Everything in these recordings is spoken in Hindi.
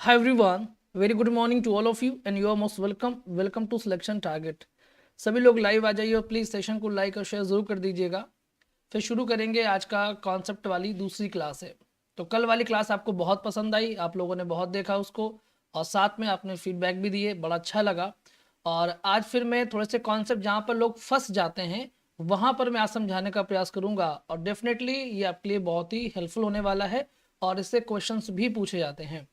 Hi everyone, very good morning to all of you and you are most welcome. Welcome to Selection Target. सभी लोग लाइव आ जाइए और प्लीज़ सेशन को लाइक और शेयर ज़रूर कर दीजिएगा। फिर शुरू करेंगे। आज का कॉन्सेप्ट वाली दूसरी क्लास है। तो कल वाली क्लास आपको बहुत पसंद आई, आप लोगों ने बहुत देखा उसको और साथ में आपने फीडबैक भी दिए, बड़ा अच्छा लगा। और आज फिर मैं थोड़े से कॉन्सेप्ट जहाँ पर लोग फंस जाते हैं वहाँ पर मैं आज समझाने का प्रयास करूँगा और डेफिनेटली ये आपके लिए बहुत ही हेल्पफुल होने वाला है और इससे क्वेश्चंस भी पूछे जाते हैं।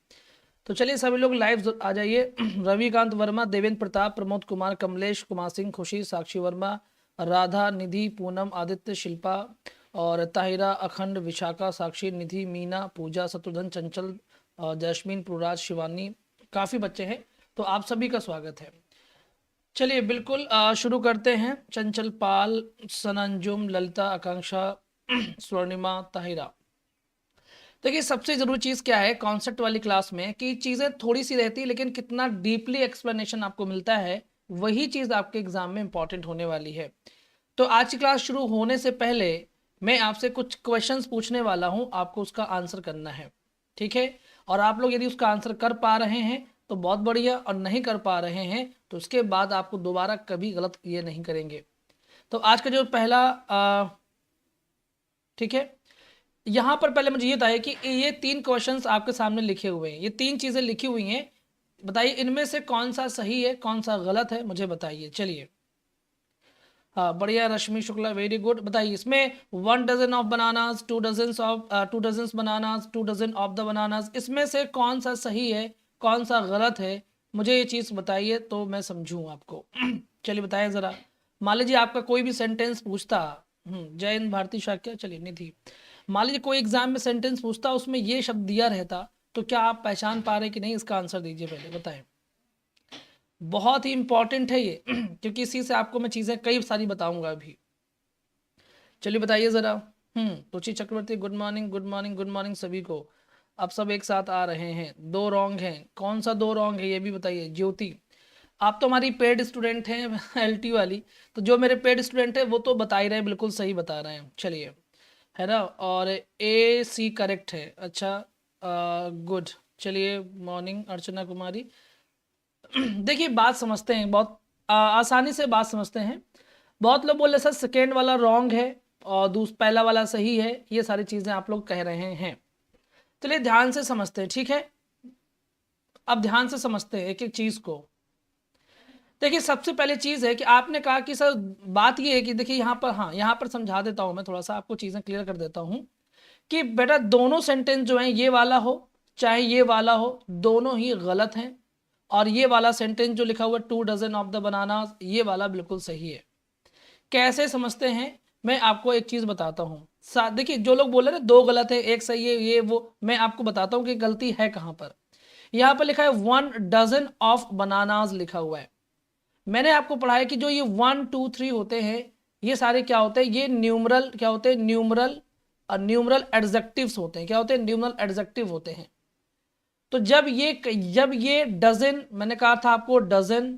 तो चलिए सभी लोग लाइव आ जाइए। रविकांत वर्मा, देवेंद्र प्रताप, प्रमोद कुमार, कमलेश, कुमार सिंह, खुशी, साक्षी वर्मा, राधा, निधि, पूनम, आदित्य, शिल्पा और ताहिरा, अखंड, विशाखा, साक्षी, निधि, मीना, पूजा, शत्रुघ्न, चंचल, जैस्मीन, पुराज, शिवानी, काफ़ी बच्चे हैं। तो आप सभी का स्वागत है। चलिए बिल्कुल शुरू करते हैं। चंचल पाल, सनंजुम, ललिता, आकांक्षा, स्वर्णिमा, ताहिरा। देखिए सबसे ज़रूरी चीज़ क्या है कॉन्सेप्ट वाली क्लास में कि चीज़ें थोड़ी सी रहती है लेकिन कितना डीपली एक्सप्लेनेशन आपको मिलता है वही चीज़ आपके एग्जाम में इंपॉर्टेंट होने वाली है। तो आज की क्लास शुरू होने से पहले मैं आपसे कुछ क्वेश्चंस पूछने वाला हूं, आपको उसका आंसर करना है, ठीक है। और आप लोग यदि उसका आंसर कर पा रहे हैं तो बहुत बढ़िया, और नहीं कर पा रहे हैं तो उसके बाद आपको दोबारा कभी गलत ये नहीं करेंगे। तो आज का जो पहला ठीक है, यहाँ पर पहले मुझे ये बताइए कि ये तीन क्वेश्चंस आपके सामने लिखे हुए हैं, ये तीन चीज़ें लिखी हुई हैं, बताइए इनमें से कौन सा सही है कौन सा गलत है, मुझे बताइए। चलिए हाँ बढ़िया, रश्मि शुक्ला, वेरी गुड। बताइए इसमें 1 dozen of bananas, 2 dozen bananas, 2 dozen of the bananas, इसमें से कौन सा सही है कौन सा गलत है, मुझे ये चीज़ बताइए तो मैं समझूँ आपको। चलिए बताइए ज़रा। मान लीजिए आपका कोई भी सेंटेंस पूछता, जय हिंद भारती शाक्य, चलिए निधि, मान लीजिए कोई एग्जाम में सेंटेंस पूछता उसमें ये शब्द दिया रहता तो क्या आप पहचान पा रहे कि नहीं, इसका आंसर दीजिए पहले बताएं। बहुत ही इंपॉर्टेंट है ये क्योंकि इसी से आपको मैं चीज़ें कई सारी बताऊंगा अभी। चलिए बताइए ज़रा। Ruchi Chakraborty, good morning good morning good morning सभी को। आप सब एक साथ आ रहे हैं। दो रॉन्ग हैं, कौन सा दो रॉन्ग है ये भी बताइए। ज्योति, आप तो हमारी पेड स्टूडेंट हैं एलटी वाली, तो जो मेरे पेड स्टूडेंट है वो तो बता ही रहे हैं, बिल्कुल सही बता रहे हैं। चलिए, है ना। और ए सी करेक्ट है, अच्छा गुड। चलिए मॉर्निंग अर्चना कुमारी। देखिए बात समझते हैं, बहुत आसानी से बात समझते हैं। बहुत लोग बोले सर सेकेंड वाला रॉन्ग है और पहला वाला सही है, ये सारी चीज़ें आप लोग कह रहे हैं। चलिए ध्यान से समझते हैं, ठीक है। अब ध्यान से समझते हैं एक एक चीज़ को। देखिए सबसे पहले चीज़ है कि आपने कहा कि सर बात ये है कि देखिए यहाँ पर, हाँ यहाँ पर समझा देता हूँ मैं, थोड़ा सा आपको चीज़ें क्लियर कर देता हूँ कि बेटा दोनों सेंटेंस जो हैं, ये वाला हो चाहे ये वाला हो, दोनों ही गलत हैं। और ये वाला सेंटेंस जो लिखा हुआ है 2 डजन ऑफ द बनाना, ये वाला बिल्कुल सही है। कैसे समझते हैं, मैं आपको एक चीज़ बताता हूँ। देखिए जो लोग बोल रहे हैं दो गलत है एक सही है ये वो, मैं आपको बताता हूँ कि गलती है कहाँ पर। यहाँ पर लिखा है 1 डजन ऑफ बनानाज लिखा हुआ है। मैंने आपको पढ़ाया कि जो ये 1 2 3 होते हैं ये सारे क्या होते हैं, ये न्यूमरल क्या होते हैं, न्यूमरल और न्यूमरल एडजेक्टिव्स होते हैं। क्या होते हैं, न्यूमरल एडजेक्टिव होते हैं। तो जब ये डजन, मैंने कहा था आपको डजन,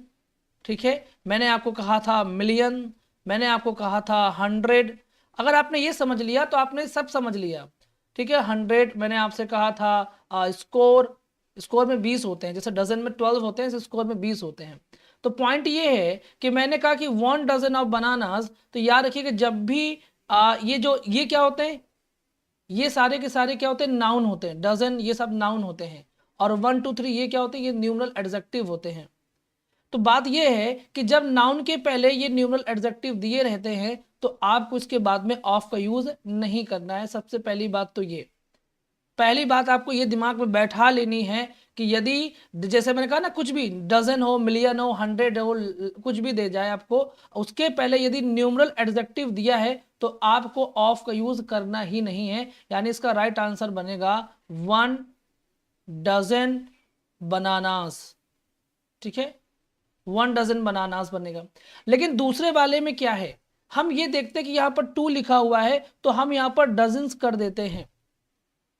ठीक है, मैंने आपको कहा था मिलियन, मैंने आपको कहा था 100, अगर आपने ये समझ लिया तो आपने सब समझ लिया, ठीक है। 100 मैंने आपसे कहा था। स्कोर, स्कोर में 20 होते हैं, जैसे डजन में 12 होते हैं जैसे स्कोर में 20 होते हैं। तो पॉइंट ये है कि मैंने कहा कि 1 डजन ऑफ बनानास, तो याद रखिए कि जब भी ये क्या होते हैं, ये सारे के सारे क्या होते हैं, नाउन होते हैं। डजन ये सब नाउन होते हैं, और 1 2 3 ये क्या होते हैं, ये न्यूमरल एडजेक्टिव होते हैं। तो बात यह है कि जब नाउन के पहले ये न्यूमरल एडजेक्टिव दिए रहते हैं तो आपको इसके बाद में ऑफ का यूज नहीं करना है। सबसे पहली बात तो ये, पहली बात आपको ये दिमाग में बैठा लेनी है कि यदि, जैसे मैंने कहा ना, कुछ भी डजन हो, मिलियन हो, 100 हो, कुछ भी दे जाए आपको, उसके पहले यदि न्यूमरल एडजेक्टिव दिया है तो आपको ऑफ का यूज करना ही नहीं है। यानी इसका राइट आंसर बनेगा 1 डजन बनानास, ठीक है। 1 डजन बनानास बनेगा। लेकिन दूसरे वाले में क्या है, हम ये देखते हैं कि यहां पर 2 लिखा हुआ है तो हम यहां पर डजन्स कर देते हैं,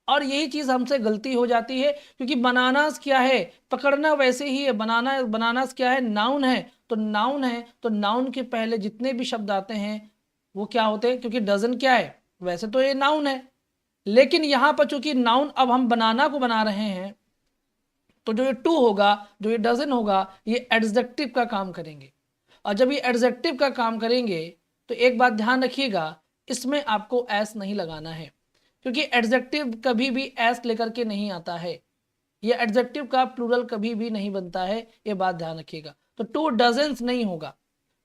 और यही चीज हमसे गलती हो जाती है। क्योंकि बनानास क्या है, पकड़ना वैसे ही है। बनानास क्या है, नाउन है। तो नाउन है तो नाउन के पहले जितने भी शब्द आते हैं वो क्या होते हैं, क्योंकि डजन क्या है, वैसे तो ये नाउन है, लेकिन यहां पर चूंकि नाउन, अब हम बनाना को बना रहे हैं तो जो ये टू होगा, जो ये डजन होगा, ये एडजेक्टिव का काम करेंगे। और जब ये एडजेक्टिव का काम करेंगे तो एक बात ध्यान रखिएगा, इसमें आपको एस नहीं लगाना है, क्योंकि एडजेक्टिव कभी भी एस लेकर के नहीं आता है। ये एडजेक्टिव का प्लूरल कभी भी नहीं बनता है, ये बात ध्यान रखिएगा। तो टू डजन्स नहीं होगा,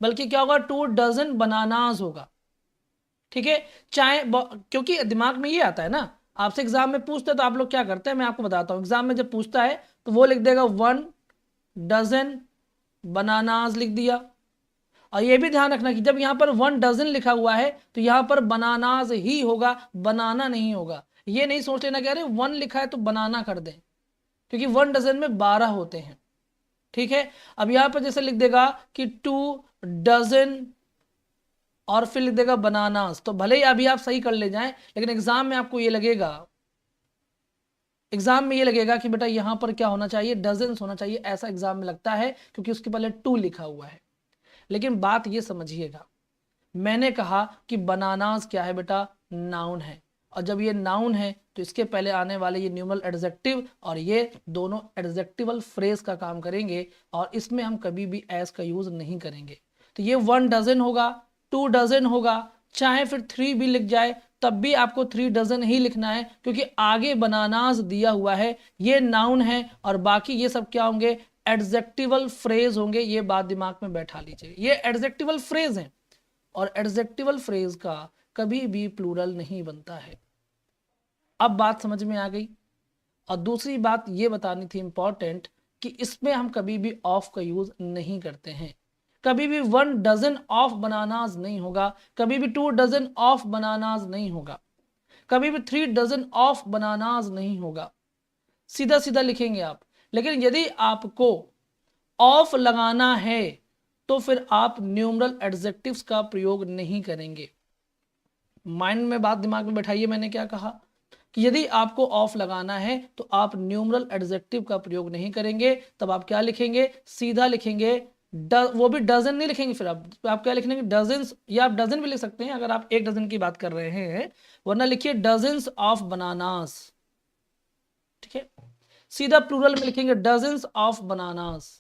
बल्कि क्या होगा, टू डजन बनानास होगा। ठीक है, चाहे क्योंकि दिमाग में ये आता है ना, आपसे एग्जाम में पूछते हैं तो आप लोग क्या करते हैं, मैं आपको बताता हूँ। एग्जाम में जब पूछता है तो वो लिख देगा 1 डजन बनानास लिख दिया। और ये भी ध्यान रखना कि जब यहाँ पर 1 डजन लिखा हुआ है तो यहाँ पर बनानास ही होगा, बनाना नहीं होगा। ये नहीं सोच लेना कि अरे 1 लिखा है तो बनाना कर दें, क्योंकि 1 डजन में 12 होते हैं। ठीक है, अब यहाँ पर जैसे लिख देगा कि 2 डजन और फिर लिख देगा बनानास, तो भले ही अभी आप सही कर ले जाएं, लेकिन एग्जाम में आपको ये लगेगा, एग्जाम में ये लगेगा कि बेटा यहां पर क्या होना चाहिए, डजन्स होना चाहिए, ऐसा एग्जाम में लगता है, क्योंकि उसके पहले 2 लिखा हुआ है। लेकिन बात ये समझिएगा, मैंने कहा कि बनानास क्या है बेटा, नाउन है। और जब ये नाउन है तो इसके पहले आने वाले ये न्यूमरल एडजेक्टिव और ये दोनों एडजेक्टिवल फ्रेज का काम करेंगे, और इसमें हम कभी भी एस का यूज नहीं करेंगे। तो ये 1 डजन होगा, 2 डजन होगा, चाहे फिर 3 भी लिख जाए तब भी आपको 3 डजन ही लिखना है, क्योंकि आगे बनानास दिया हुआ है, ये नाउन है, और बाकी ये सब क्या होंगे, एडजेक्टिवल फ्रेज होंगे। ये बात दिमाग में बैठा लीजिए, ये एडजेक्टिवल फ्रेज हैं, और एडजेक्टिवल फ्रेज का कभी भी प्लूरल नहीं बनता है। अब बात समझ में आ गई। और दूसरी बात ये बतानी थी इंपॉर्टेंट, कि इसमें हम कभी भी ऑफ का यूज नहीं करते हैं। कभी भी 1 डजन ऑफ बनानास नहीं होगा, कभी भी 2 डजन ऑफ बनानास नहीं होगा, कभी भी 3 डजन ऑफ बनानास नहीं होगा। सीधा सीधा लिखेंगे आप। लेकिन यदि आपको ऑफ लगाना है तो फिर आप न्यूमरल एडजेक्टिव्स का प्रयोग नहीं करेंगे। माइंड में बात दिमाग में बैठाइए, मैंने क्या कहा कि यदि आपको ऑफ लगाना है तो आप न्यूमरल एडजेक्टिव का प्रयोग नहीं करेंगे। तब आप क्या लिखेंगे, सीधा लिखेंगे, वो भी डजन नहीं लिखेंगे, फिर आप क्या लिखेंगे, डजन्स, या आप डजन भी लिख सकते हैं अगर आप 1 डजन की बात कर रहे हैं, वरना लिखिए डजन्स ऑफ बनानास। ठीक है, सीधा प्लूरल में लिखेंगे डजन्स ऑफ बनानास।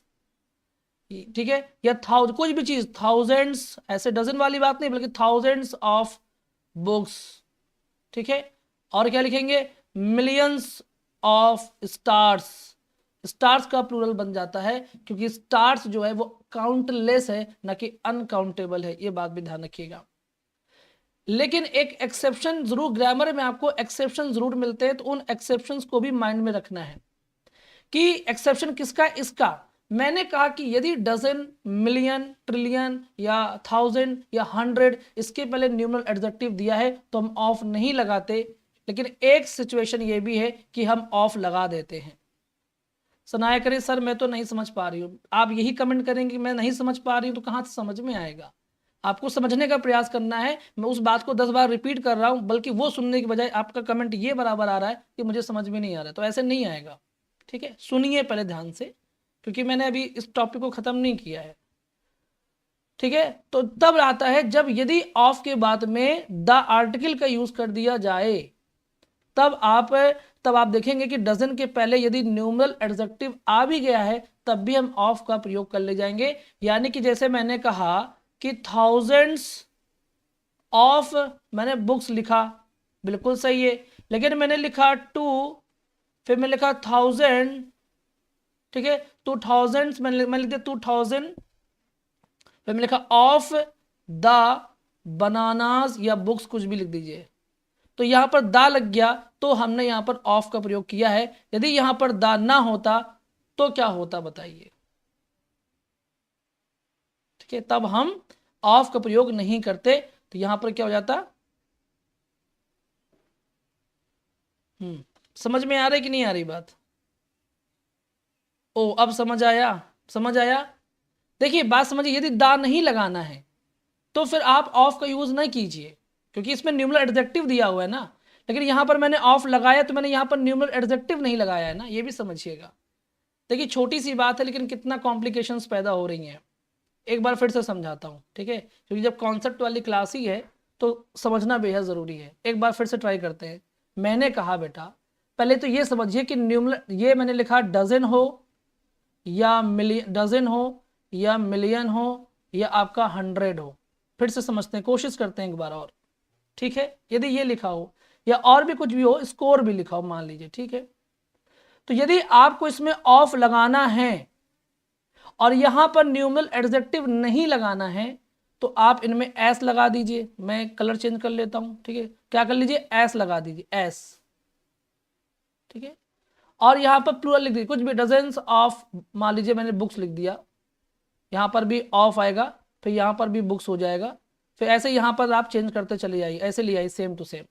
ठीक है, या कुछ भी चीज, थाउजेंड्स, ऐसे डजन वाली बात नहीं, बल्कि थाउजेंड्स ऑफ बुक्स। ठीक है, और क्या लिखेंगे, मिलियंस ऑफ स्टार्स। स्टार्स का प्लूरल बन जाता है, क्योंकि स्टार्स जो है वो काउंटलेस है, ना कि अनकाउंटेबल है। ये बात भी ध्यान रखिएगा। लेकिन एक एक्सेप्शन जरूर, ग्रामर में आपको एक्सेप्शन जरूर मिलते हैं, तो उन एक्सेप्शंस को भी माइंड में रखना है कि एक्सेप्शन किसका, इसका। मैंने कहा कि यदि डजन, मिलियन, ट्रिलियन या 1000 या 100 इसके पहले न्यूमरल एडजेक्टिव दिया है तो हम ऑफ नहीं लगाते। लेकिन एक सिचुएशन ये भी है कि हम ऑफ लगा देते हैं। सुनाया करें सर मैं तो नहीं समझ पा रही हूँ, आप यही कमेंट करेंगे कि मैं नहीं समझ पा रही हूँ, तो कहाँ से समझ में आएगा। आपको समझने का प्रयास करना है। मैं उस बात को 10 बार रिपीट कर रहा हूँ, बल्कि वो सुनने की बजाय आपका कमेंट ये बराबर आ रहा है कि मुझे समझ में नहीं आ रहा है, तो ऐसे नहीं आएगा। ठीक है, सुनिए पहले ध्यान से, क्योंकि मैंने अभी इस टॉपिक को खत्म नहीं किया है। ठीक है, तो तब आता है जब यदि ऑफ के बाद में द आर्टिकल का यूज कर दिया जाए, तब आप देखेंगे कि डजन के पहले यदि न्यूमरल एडजेक्टिव आ भी गया है तब भी हम ऑफ का प्रयोग कर ले जाएंगे। यानी कि जैसे मैंने कहा कि थाउजेंड्स ऑफ, मैंने बुक्स लिखा, बिल्कुल सही है, लेकिन मैंने लिखा 2, फिर मैं लिखा 1000। ठीक है, 2000 मैंने लिख दिया 2000, फिर मैं लिखा ऑफ द बनानास या बुक्स, कुछ भी लिख दीजिए, तो यहां पर दा लग गया, तो हमने यहां पर ऑफ का प्रयोग किया है। यदि यहां पर दा ना होता तो क्या होता बताइए। ठीक है, तब हम ऑफ का प्रयोग नहीं करते, तो यहां पर क्या हो जाता, समझ में आ रही कि नहीं आ रही बात। ओ अब समझ आया, समझ आया। देखिए बात समझिए, यदि दा नहीं लगाना है तो फिर आप ऑफ का यूज नहीं कीजिए, क्योंकि इसमें न्यूमरल एडजेक्टिव दिया हुआ है ना। लेकिन यहां पर मैंने ऑफ लगाया तो मैंने यहां पर न्यूमरल एडजेक्टिव नहीं लगाया है ना, ये भी समझिएगा। देखिए छोटी सी बात है, लेकिन कितना कॉम्प्लिकेशंस पैदा हो रही हैं। एक बार फिर से समझाता हूँ, ठीक है, क्योंकि जब कॉन्सेप्ट वाली क्लास ही है तो समझना बेहद ज़रूरी है। एक बार फिर से ट्राई करते हैं। मैंने कहा बेटा पहले तो ये समझिए कि न्यूमरल, ये मैंने लिखा डजन हो या मिलियन, डजन हो या मिलियन हो या आपका 100 हो। फिर से समझते हैं, कोशिश करते हैं एक बार और, ठीक है। यदि ये लिखा हो या और भी कुछ भी हो, स्कोर भी लिखा हो मान लीजिए, ठीक है। तो यदि आपको इसमें ऑफ लगाना है और यहां पर न्यूमरल एडजेक्टिव नहीं लगाना है तो आप इनमें एस लगा दीजिए। मैं कलर चेंज कर लेता हूं, ठीक है। क्या कर लीजिए, एस लगा दीजिए, एस, ठीक है। और यहां पर प्लूरल लिख दीजिए, कुछ भी, डजन्स ऑफ, मान लीजिए मैंने बुक्स लिख दिया, यहां पर भी ऑफ आएगा, फिर यहां पर भी बुक्स हो जाएगा, फिर ऐसे यहां पर आप चेंज करते चले जाइए, ऐसे ले आइए सेम टू सेम,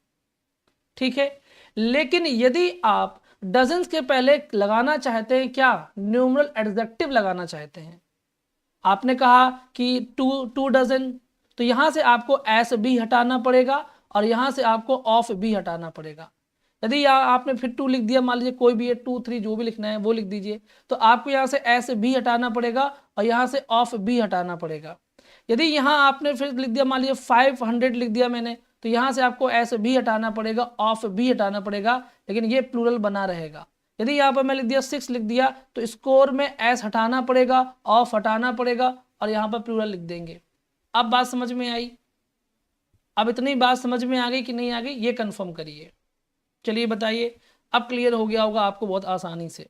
ठीक है। लेकिन यदि आप डजन्स के पहले लगाना चाहते हैं क्या, न्यूमरल एडजेक्टिव लगाना चाहते हैं, आपने कहा कि टू डजन, तो यहां से आपको एस भी हटाना पड़ेगा और यहां से आपको ऑफ भी हटाना पड़ेगा। यदि आपने फिर 2 लिख दिया, मान लीजिए कोई भी है, 2 3 जो भी लिखना है वो लिख दीजिए, तो आपको यहाँ से एस भी हटाना पड़ेगा और यहाँ से ऑफ भी हटाना पड़ेगा। यदि यहाँ आपने फिर लिख दिया, मान लीजिए 500 लिख दिया मैंने, तो यहाँ से आपको एस भी हटाना पड़ेगा, ऑफ भी हटाना पड़ेगा, लेकिन ये प्लूरल बना रहेगा। यदि यहाँ पर मैं लिख दिया 6 लिख दिया, तो स्कोर में एस हटाना पड़ेगा, ऑफ हटाना पड़ेगा और यहाँ पर प्लूरल लिख देंगे। अब बात समझ में आई? अब इतनी बात समझ में आ गई कि नहीं आ गई, ये कंफर्म करिए। चलिए बताइए, अब क्लियर हो गया होगा आपको बहुत आसानी से।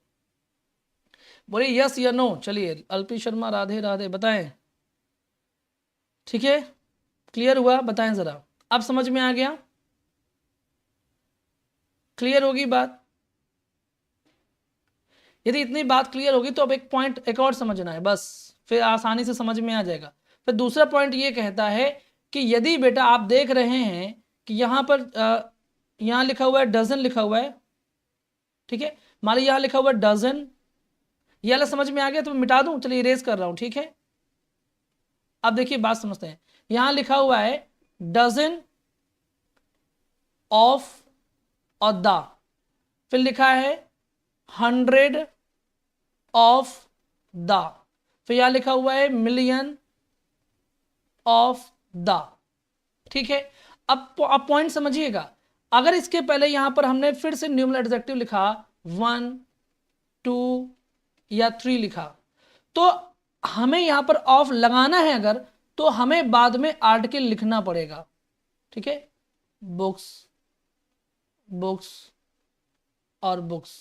बोलिए यस या नो। चलिए अल्पी शर्मा, राधे राधे, बताएं। ठीक है, क्लियर हुआ? बताएं जरा, अब समझ में आ गया? क्लियर होगी बात? यदि इतनी बात क्लियर होगी तो अब एक पॉइंट एक और समझना है, बस फिर आसानी से समझ में आ जाएगा। फिर दूसरा पॉइंट ये कहता है कि यदि बेटा आप देख रहे हैं कि यहाँ पर यहाँ लिखा हुआ है डजन लिखा हुआ है, ठीक है, मान लीजिए यहाँ लिखा हुआ है डजन, ये वाला समझ में आ गया तो मैं मिटा दूं, चलिए इरेज कर रहा हूं, ठीक है। अब देखिए बात समझते हैं, यहां लिखा हुआ है डजन ऑफ और द, फिर लिखा है 100 ऑफ द, फिर यहां लिखा हुआ है मिलियन ऑफ द, ठीक है। अब पॉइंट समझिएगा, अगर इसके पहले यहां पर हमने फिर से न्यूमरल एडजेक्टिव लिखा 1 2 या 3 लिखा, तो हमें यहां पर ऑफ लगाना है अगर, तो हमें बाद में आर्टिकल लिखना पड़ेगा, ठीक है। बुक्स, बुक्स और बुक्स।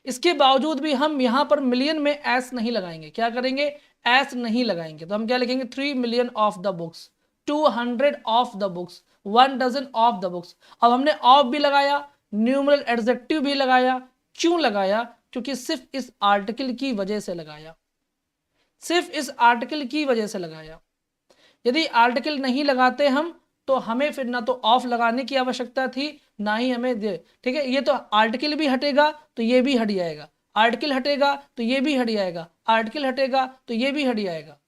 इसके बावजूद भी हम यहां पर मिलियन में एस नहीं लगाएंगे। क्या करेंगे, एस नहीं लगाएंगे, तो हम क्या लिखेंगे 3 million of the books, 200 of the books, 1 dozen of the books. अब हमने ऑफ भी लगाया, न्यूमरल एडजेक्टिव भी लगाया, क्यों लगाया, क्योंकि सिर्फ इस आर्टिकल की वजह से लगाया, सिर्फ इस आर्टिकल की वजह से लगाया। यदि आर्टिकल नहीं लगाते हम तो हमें फिर ना तो ऑफ लगाने की आवश्यकता थी ना ही हमें दे, ठीक है। ये तो आर्टिकल भी हटेगा तो ये भी हट जाएगा, आर्टिकल हटेगा तो ये भी हट जाएगा, आर्टिकल हटेगा तो ये भी हट जाएगा,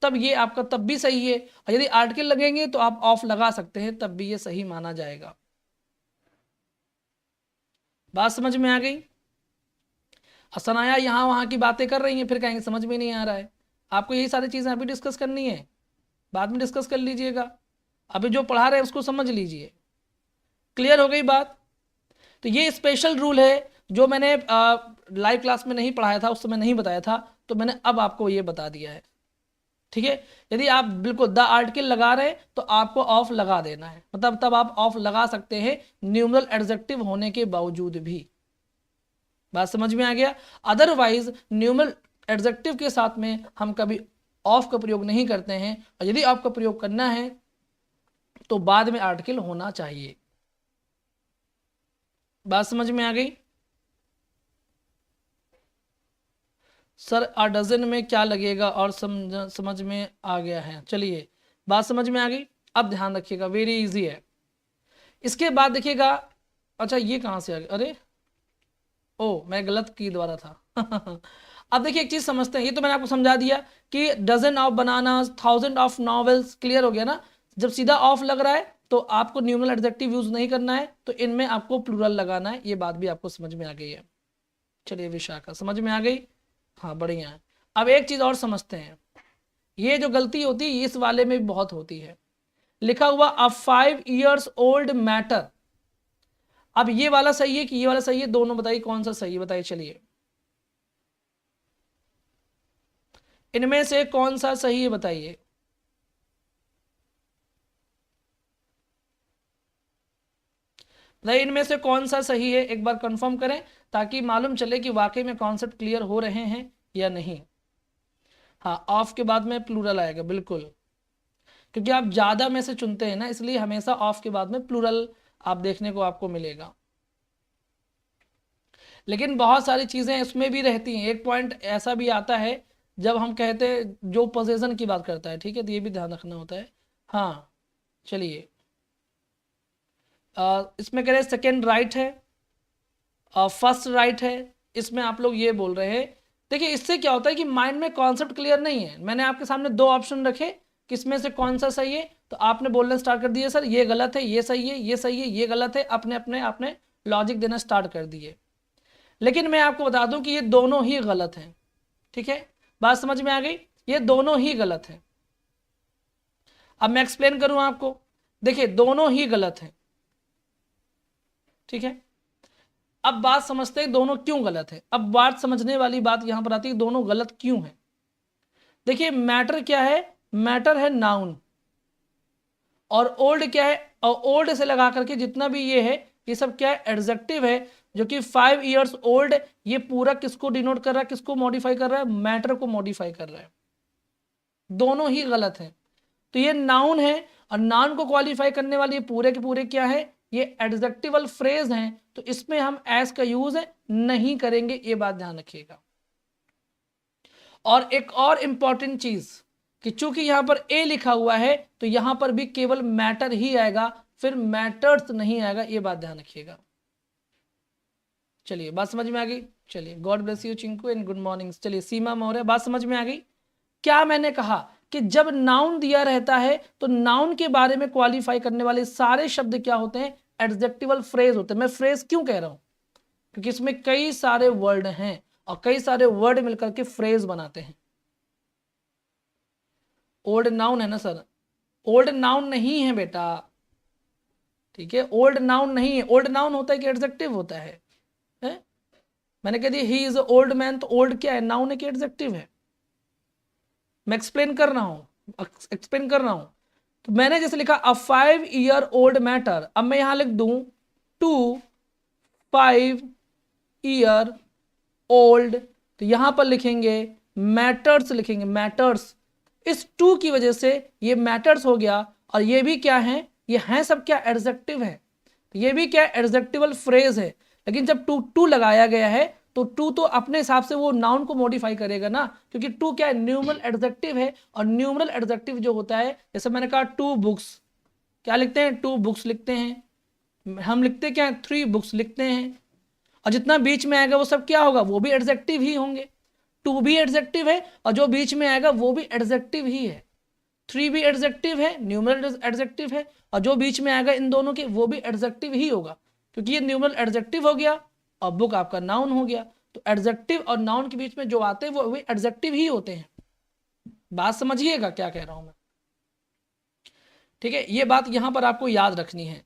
तब ये आपका तब भी सही है। और यदि आर्टिकल लगेंगे तो आप ऑफ लगा सकते हैं, तब भी ये सही माना जाएगा। बात समझ में आ गई? हसनाया यहाँ वहाँ की बातें कर रही हैं, फिर कहेंगे समझ में नहीं आ रहा है। आपको यही सारी चीज़ें अभी डिस्कस करनी है, बाद में डिस्कस कर लीजिएगा, अभी जो पढ़ा रहे हैं उसको समझ लीजिए। क्लियर हो गई बात? तो ये स्पेशल रूल है जो मैंने लाइव क्लास में नहीं पढ़ाया था, उस समय नहीं बताया था, तो मैंने अब आपको ये बता दिया है, ठीक है। यदि आप बिल्कुल द आर्टिकल लगा रहे हैं तो आपको ऑफ लगा देना है, मतलब तब आप ऑफ लगा सकते हैं न्यूमरल एडजेक्टिव होने के बावजूद भी। बात समझ में आ गया? अदरवाइज न्यूमरल एडजेक्टिव के साथ में हम कभी ऑफ का प्रयोग नहीं करते हैं, और यदि ऑफ का प्रयोग करना है तो बाद में आर्टिकल होना चाहिए। बात समझ में आ गई? सर अ डजन में क्या लगेगा और समझ में आ गया है। चलिए बात समझ में आ गई। अब ध्यान रखिएगा, वेरी इजी है। इसके बाद देखिएगा, अच्छा ये कहाँ से आ गया, अरे ओ मैं गलत की द्वारा था अब देखिए एक चीज समझते हैं, ये तो मैंने आपको समझा दिया कि dozen of bananas, 1000 of novels, clear हो गया ना। जब सीधा ऑफ लग रहा है तो आपको न्यूमरल एडजेक्टिव यूज नहीं करना है, तो इनमें आपको प्लूरल लगाना है। ये बात भी आपको समझ में आ गई है। चलिए विशाखा समझ में आ गई, हाँ बढ़िया है। अब एक चीज और समझते हैं, ये जो गलती होती है इस वाले में भी बहुत होती है। लिखा हुआ अ 5 years old मैटर, अब ये वाला सही है कि ये वाला सही है, दोनों बताइए कौन सा सही है, बताइए चलिए इनमें से कौन सा सही है बताइए। बताइए इनमें से कौन सा सही है, एक बार कंफर्म करें ताकि मालूम चले कि वाकई में कॉन्सेप्ट क्लियर हो रहे हैं या नहीं। हाँ, ऑफ के बाद में प्लूरल आएगा बिल्कुल, क्योंकि आप ज़्यादा में से चुनते हैं ना, इसलिए हमेशा ऑफ के बाद में प्लूरल आप देखने को आपको मिलेगा। लेकिन बहुत सारी चीज़ें इसमें भी रहती हैं। एक पॉइंट ऐसा भी आता है जब हम कहते हैं जो पोजीशन की बात करता है, ठीक है, तो ये भी ध्यान रखना होता है। हाँ चलिए, इसमें कह रहे सेकेंड राइट है, फर्स्ट राइट है, इसमें आप लोग ये बोल रहे हैं। देखिए इससे क्या होता है कि माइंड में कॉन्सेप्ट क्लियर नहीं है। मैंने आपके सामने दो ऑप्शन रखे, किसमें से कौन सा सही है, तो आपने बोलना स्टार्ट कर दिया सर ये गलत है, ये सही है, ये सही है, ये गलत है, अपने अपने आपने लॉजिक देना स्टार्ट कर दिए। लेकिन मैं आपको बता दूं कि ये दोनों ही गलत हैं। ठीक है, बात समझ में आ गई, ये दोनों ही गलत हैं। अब मैं एक्सप्लेन करूं आपको, देखिए दोनों ही गलत हैं। ठीक है, अब बात समझते हैं दोनों क्यों गलत है। अब बात समझने वाली बात यहां पर आती है, दोनों गलत क्यों है। देखिए मैटर क्या है, मैटर है नाउन, और ओल्ड क्या है, और ओल्ड से लगा करके जितना भी ये है ये सब क्या है, एडजेक्टिव है, जो कि 5 ईयर्स ओल्ड, ये पूरा किसको डिनोट कर रहा है, किसको मॉडिफाई कर रहा है, मैटर को मॉडिफाई कर रहा है। दोनों ही गलत हैं। तो ये नाउन है, और नाउन को क्वालिफाई करने वाले ये पूरे के पूरे क्या है, ये एडजेक्टिवल फ्रेज हैं, तो इसमें हम एस का यूज नहीं करेंगे, ये बात ध्यान रखिएगा। और एक और इंपॉर्टेंट चीज कि चूंकि यहां पर ए लिखा हुआ है तो यहां पर भी केवल मैटर ही आएगा, फिर मैटर्स नहीं आएगा, ये बात ध्यान रखिएगा। चलिए बात समझ में आ गई। चलिए God bless you Chinku and good morning. चलिए सीमा मौर्य, बात समझ में आ गई। क्या मैंने कहा कि जब नाउन दिया रहता है तो नाउन के बारे में क्वालिफाई करने वाले सारे शब्द क्या होते हैं, एडजेक्टिवल फ्रेज होते हैं। मैं फ्रेज क्यों कह रहा हूं, क्योंकि इसमें कई सारे वर्ड हैं और कई सारे वर्ड मिलकर के फ्रेज बनाते हैं। ओल्ड नाउन है ना सर, ओल्ड नाउन नहीं है बेटा। ठीक है, ओल्ड नाउन नहीं है। ओल्ड नाउन होता है कि एडजेक्टिव होता है, मैंने कह दिया ही इज ओल्ड मैन, तो ओल्ड क्या है, नाउन है कि एडजेक्टिव है। मैं एक्सप्लेन कर रहा हूं। तो मैंने जैसे लिखा अ 5 ईयर ओल्ड मैटर, अब मैं यहां लिख दूं 2 5 ईयर ओल्ड, तो यहां पर लिखेंगे मैटर्स, लिखेंगे मैटर्स। इस 2 की वजह से ये मैटर्स हो गया, और ये भी क्या है, ये हैं सब क्या, एडजेक्टिव है। तो ये भी क्या, एडजेक्टिवल फ्रेज है। लेकिन जब टू लगाया गया है तो टू तो अपने हिसाब से वो नाउन को मॉडिफाई करेगा ना, क्योंकि टू क्या है, न्यूमरल एडजेक्टिव है। और न्यूमरल एडजेक्टिव जो होता है, जैसे मैंने कहा 2 बुक्स, क्या लिखते हैं, 2 बुक्स लिखते हैं। हम लिखते क्या है, 3 बुक्स लिखते हैं। और जितना बीच में आएगा वो सब क्या होगा, वो भी एडजेक्टिव ही होंगे। 2 भी एडजेक्टिव है, और जो बीच में आएगा वो भी एडजेक्टिव ही है। 3 भी एडजेक्टिव है, न्यूमरल एडजेक्टिव है, और जो बीच में आएगा इन दोनों के वो भी एडजेक्टिव ही होगा, क्योंकि ये न्यूमरल एडजेक्टिव हो गया और बुक आपका नाउन हो गया। तो एडजेक्टिव और नाउन के बीच में जो आते हैं वो भी एडजेक्टिव ही होते हैं। बात समझिएगा क्या कह रहा हूं मैं। ठीक है, ये बात यहां पर आपको याद रखनी है।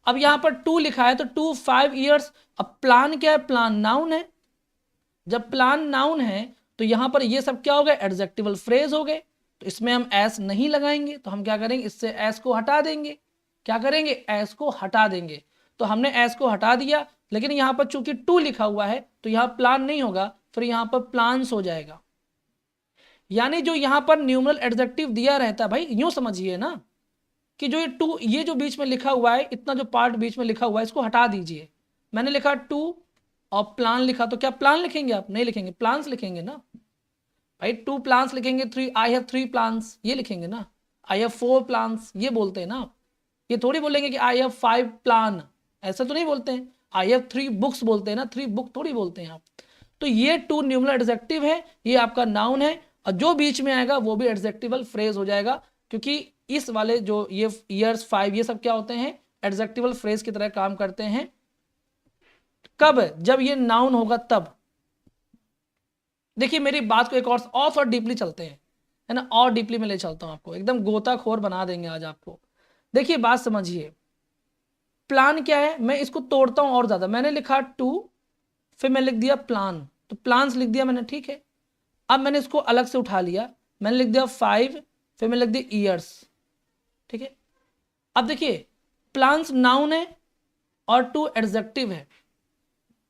अब यहां पर 2 लिखा है तो 2 5 ईयर्स, अब प्लान क्या है, प्लान नाउन है। जब प्लान नाउन है तो यहां पर ये सब क्या हो गए, एडजेक्टिवल फ्रेज हो गए। तो इसमें हम एस नहीं लगाएंगे, तो हम क्या करेंगे, इससे एस को हटा देंगे। क्या करेंगे, एस को हटा देंगे। तो हमने एस को हटा दिया, लेकिन यहां पर चूंकि 2 लिखा हुआ है तो यहां प्लान नहीं होगा, फिर यहां पर प्लान्स हो जाएगा। यानी जो यहां पर न्यूमरल एडजेक्टिव दिया रहता है, भाई यूं समझिए ना कि जो ये 2, ये जो बीच में लिखा हुआ है, इतना जो पार्ट बीच में लिखा हुआ है इसको हटा दीजिए। मैंने लिखा 2 और प्लान लिखा, तो क्या प्लान लिखेंगे आप, नहीं लिखेंगे, प्लान्स लिखेंगे ना भाई। 2 प्लान्स लिखेंगे, 3 आई हैव 3 प्लान्स ये लिखेंगे ना। आई हैव 4 प्लान्स ये बोलते हैं ना आप। ये थोड़ी बोलेंगे कि आई हैव 5 प्लान, ऐसा तो नहीं बोलते हैं। आई हैव 3 बुक्स बोलते हैं ना, 3 बुक थोड़ी बोलते हैं आप। तो ये 2 न्यूमरल एडजेक्टिव है, ये आपका नाउन है, और जो बीच में आएगा वो भी एडजेक्टिवल फ्रेज हो जाएगा, क्योंकि इस वाले जो ये ईयर्स 5 ये सब क्या होते हैं, एडजेक्टिवल फ्रेज की तरह काम करते हैं। कब, जब ये नाउन होगा तब। देखिए मेरी बात को एक और डीपली चलते हैं, है ना, और डीपली में ले चलता हूं आपको, एकदम गोताखोर बना देंगे आज आपको। देखिए बात समझिए, प्लान क्या है, मैं इसको तोड़ता हूं और ज्यादा, मैंने लिखा 2, फिर मैं लिख दिया प्लान, तो प्लान्स लिख दिया मैंने, ठीक है। अब मैंने इसको अलग से उठा लिया, मैंने लिख दिया 5, फिर मैं लिख दिया ईयर्स, ठीक है। अब देखिए प्लान्स नाउन है और 2 एडजेक्टिव है,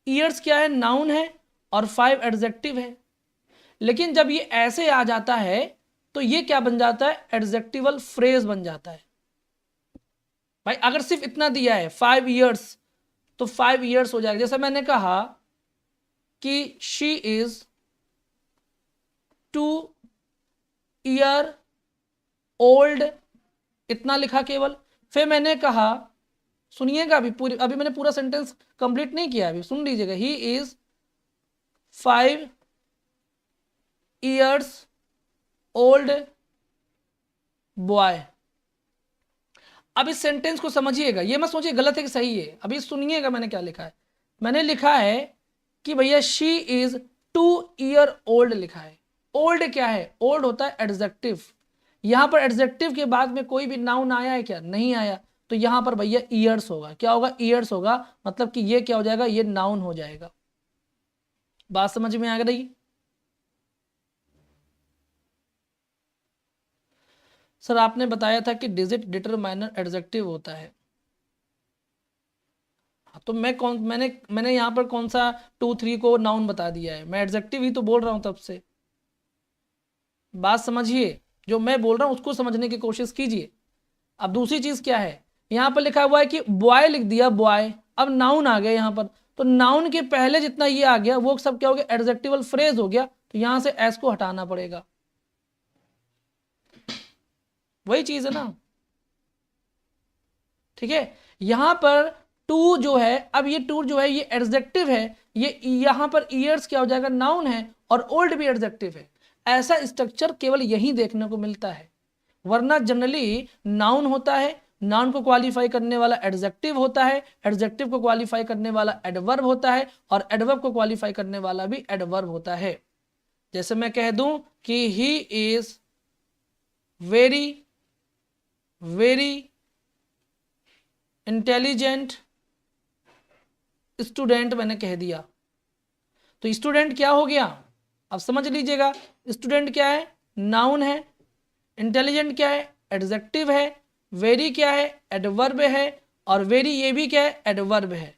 ईयर्स क्या है, नाउन है और 5 एडजेक्टिव है। लेकिन जब ये ऐसे आ जाता है तो ये क्या बन जाता है, एडजेक्टिवल फ्रेज बन जाता है। भाई अगर सिर्फ इतना दिया है 5 ईयर्स, तो 5 ईयर्स हो जाएगा। जैसे मैंने कहा कि शी इज 2 ईयर ओल्ड, इतना लिखा केवल। फिर मैंने कहा, सुनिएगा अभी मैंने पूरा सेंटेंस कंप्लीट नहीं किया, अभी सुन लीजिएगा। He is 5 years old boy. अब इस सेंटेंस को समझिएगा, ये मत सोचिए गलत है कि सही है, अभी सुनिएगा मैंने क्या लिखा है। मैंने लिखा है कि भैया शी इज 2 ईयर ओल्ड लिखा है। ओल्ड क्या है, ओल्ड होता है एडजेक्टिव। यहां पर एडजेक्टिव के बाद में कोई भी नाउन आया है क्या, नहीं आया, तो यहां पर भैया ईयर्स होगा। क्या होगा, ईयर्स होगा, मतलब कि ये क्या हो जाएगा, ये नाउन हो जाएगा। बात समझ में आ गई। सर आपने बताया था कि डिजिट डिटरमाइनर एडजेक्टिव होता है, तो मैंने यहां पर कौन सा 2 3 को नाउन बता दिया है, मैं एडजेक्टिव ही तो बोल रहा हूं तब से। बात समझिए, जो मैं बोल रहा हूं उसको समझने की कोशिश कीजिए। अब दूसरी चीज क्या है, यहां पर लिखा हुआ है कि बॉय लिख दिया, बॉय, अब नाउन आ गया यहां पर, तो नाउन के पहले जितना ये आ गया वो सब क्या हो गया, एडजेक्टिवल फ्रेज हो गया, तो यहां से एस को हटाना पड़ेगा। वही चीज है ना, ठीक है। यहां पर 2 जो है, अब ये 2 जो है ये एडजेक्टिव है, ये यहां पर ईयर्स क्या हो जाएगा, नाउन है, और ओल्ड भी एडजेक्टिव है। ऐसा स्ट्रक्चर केवल यही देखने को मिलता है, वरना जनरली नाउन होता है, नाउन को क्वालिफाई करने वाला एडजेक्टिव होता है, एडजेक्टिव को क्वालिफाई करने वाला एडवर्ब होता है, और एडवर्ब को क्वालिफाई करने वाला भी एडवर्ब होता है। जैसे मैं कह दूं कि he is very very intelligent student, मैंने कह दिया, तो स्टूडेंट क्या हो गया, अब समझ लीजिएगा। स्टूडेंट क्या है, नाउन है, इंटेलिजेंट क्या है, एडजेक्टिव है, वेरी क्या है, एडवर्ब है, और वेरी ये भी क्या है, एडवर्ब है।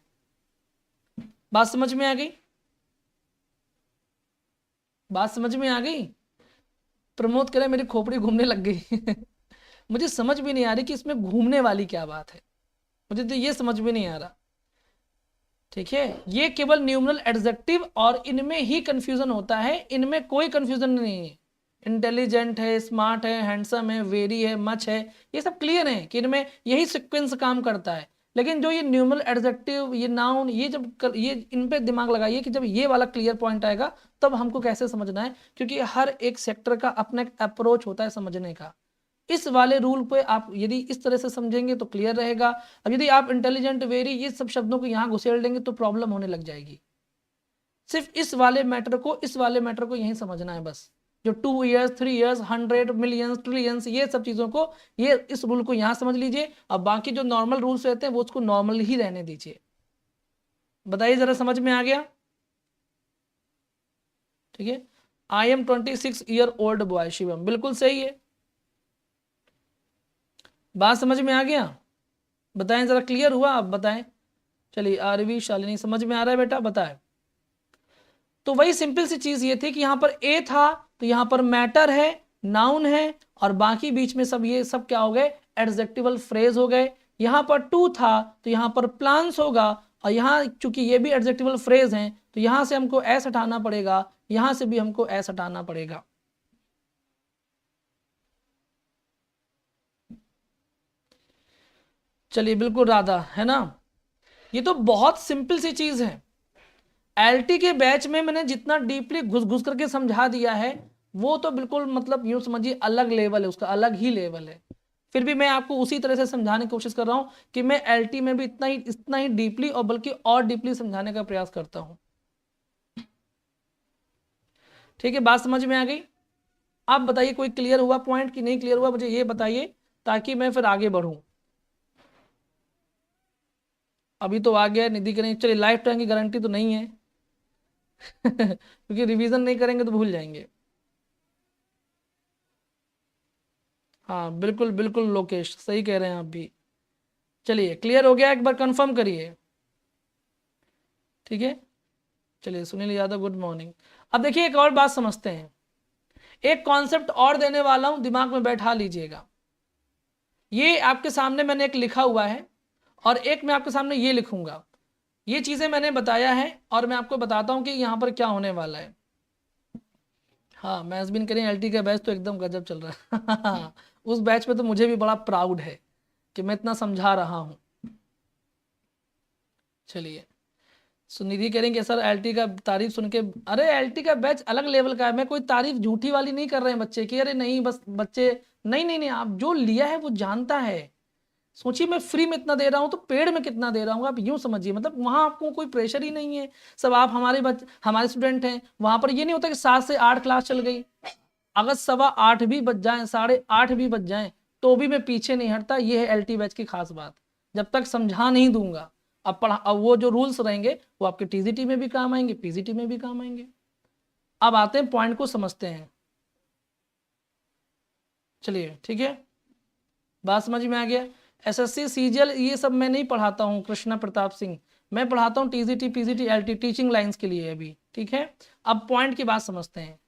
बात समझ में आ गई, बात समझ में आ गई। प्रमोद कह रहे मेरी खोपड़ी घूमने लग गई मुझे समझ भी नहीं आ रही कि इसमें घूमने वाली क्या बात है, मुझे तो ये समझ में नहीं आ रहा, ठीक है। ये केवल न्यूमरल एडजेक्टिव और इनमें ही कंफ्यूजन होता है, इनमें कोई कंफ्यूजन नहीं है। इंटेलिजेंट है, स्मार्ट है, हैंडसम है, वेरी है, मच है, ये सब क्लियर है कि इनमें यही सीक्वेंस काम करता है। लेकिन जो ये न्यूमरल एडजेक्टिव, ये नाउन, ये ये इन पे दिमाग लगाइए कि जब ये वाला क्लियर पॉइंट आएगा तब हमको कैसे समझना है, क्योंकि हर एक सेक्टर का अपना एक अप्रोच होता है समझने का। इस वाले रूल पे आप यदि इस तरह से समझेंगे तो क्लियर रहेगा। अब यदि आप इंटेलिजेंट, वेरी, ये सब शब्दों को यहाँ घुसेड़ देंगे तो प्रॉब्लम होने लग जाएगी। सिर्फ इस वाले मैटर को यही समझना है बस। जो 2 ईयर्स, 3 ईयर्स, 100, मिलियंस, ट्रिलियंस, ये सब चीज़ों को, ये इस रूल को यहाँ समझ लीजिए, और बाकी जो नॉर्मल रूल्स रहते हैं वो उसको नॉर्मल ही रहने दीजिए। बताइए जरा, समझ में आ गया, ठीक है। I am 26 year old boy, Shivam, बिल्कुल सही है। बात समझ में आ गया, बताएं जरा, क्लियर हुआ, आप बताएं। चलिए आरवी शालिनी, समझ में आ रहा है बेटा, बताएं। तो वही सिंपल सी चीज ये थी कि यहां पर ए था तो यहां पर मैटर है, नाउन है, और बाकी बीच में सब ये सब क्या हो गए, एडजेक्टिवल फ्रेज हो गए। यहां पर 2 था तो यहां पर प्लान्स होगा, और यहां चूंकि ये भी एडजेक्टिवल फ्रेज हैं तो यहां से हमको एस हटाना पड़ेगा, यहां से भी हमको एस हटाना पड़ेगा। चलिए बिल्कुल राधा, है ना, ये तो बहुत सिंपल सी चीज है। एलटी के बैच में मैंने जितना डीपली घुस घुस करके समझा दिया है वो तो बिल्कुल मतलब यूं समझिए अलग लेवल है, उसका अलग ही लेवल है। फिर भी मैं आपको उसी तरह से समझाने की कोशिश कर रहा हूं कि मैं एलटी में भी इतना ही डीपली और बल्कि और डीपली समझाने का प्रयास करता हूं। ठीक है, बात समझ में आ गई। आप बताइए कोई क्लियर हुआ पॉइंट कि नहीं क्लियर हुआ, मुझे ये बताइए ताकि मैं फिर आगे बढ़ूं। अभी तो आ गया निधि करेंगे, चलिए लाइफ टाइम की गारंटी तो नहीं है क्योंकि रिवीजन नहीं करेंगे तो भूल जाएंगे। हाँ बिल्कुल बिल्कुल लोकेश, सही कह रहे हैं आप भी। चलिए क्लियर हो गया, एक बार कंफर्म करिए, ठीक है। चलिए सुनील यादव गुड मॉर्निंग। अब देखिए एक और बात समझते हैं, एक कॉन्सेप्ट और देने वाला हूं, दिमाग में बैठा लीजिएगा। ये आपके सामने मैंने एक लिखा हुआ है और एक मैं आपके सामने ये लिखूंगा। ये चीजें मैंने बताया है और मैं आपको बताता हूं कि यहां पर क्या होने वाला है। हाँ मैथ्स बिन करें एलटी का बैच तो एकदम गजब चल रहा है उस बैच पे तो मुझे भी बड़ा प्राउड है कि मैं इतना समझा रहा हूं। चलिए सुनिधि कह रही कि सर एलटी का तारीफ सुन के, अरे एलटी का बैच अलग लेवल का है, मैं कोई तारीफ झूठी वाली नहीं कर रहे हैं बच्चे की, अरे नहीं बस बच्चे, नहीं नहीं नहीं, आप जो लिया है वो जानता है। सोचिए मैं फ्री में इतना दे रहा हूँ तो पेड़ में कितना दे रहा हूँ, आप यूं समझिए, मतलब वहां आपको कोई प्रेशर ही नहीं है। सब आप हमारे स्टूडेंट हैं, वहां पर ये नहीं होता कि 7 से 8 क्लास चल गई, अगर 8:15 भी बज जाए, 8:30 भी बज जाए, तो भी मैं पीछे नहीं हटता। ये है एलटी बैच की खास बात, जब तक समझा नहीं दूंगा। अब वो जो रूल्स रहेंगे वो आपके टीजीटी में भी काम आएंगे, पीजीटी में भी काम आएंगे। अब आते हैं पॉइंट को समझते हैं। चलिए ठीक है, बात समझ में आ गया। एसएससी सीजीएल ये सब मैं नहीं पढ़ाता हूँ कृष्णा प्रताप सिंह, मैं पढ़ाता हूँ TGT PGT LT, teaching lines के लिए अभी, ठीक है। अब पॉइंट की बात समझते हैं।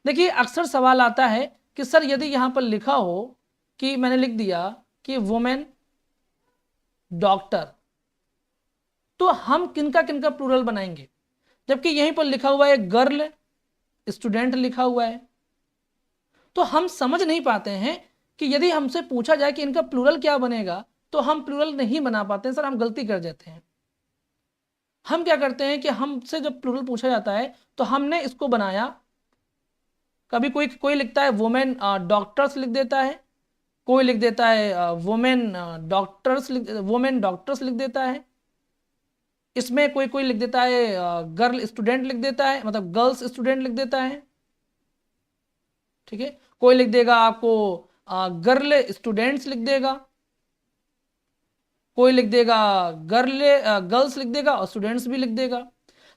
देखिए अक्सर सवाल आता है कि सर यदि यहाँ पर लिखा हो कि मैंने लिख दिया कि वुमेन डॉक्टर, तो हम किनका किनका प्लूरल बनाएंगे, जबकि यहीं पर लिखा हुआ है गर्ल स्टूडेंट लिखा हुआ है। तो हम समझ नहीं पाते हैं कि यदि हमसे पूछा जाए कि इनका प्लूरल क्या बनेगा, तो हम प्लूरल नहीं बना पाते हैं। सर हम गलती कर जाते हैं। हम क्या करते हैं कि हमसे जब प्लूरल पूछा जाता है तो हमने इसको बनाया, कभी कोई कोई लिखता है वुमेन डॉक्टर्स लिख देता है, कोई लिख देता है वुमेन डॉक्टर्स लिख देता है, इसमें कोई कोई लिख देता है गर्ल स्टूडेंट लिख देता है, मतलब गर्ल्स स्टूडेंट लिख देता है, ठीक है। कोई लिख देगा आपको गर्ल स्टूडेंट्स लिख देगा, कोई लिख देगा गर्ल्स लिख देगा और स्टूडेंट्स भी लिख देगा।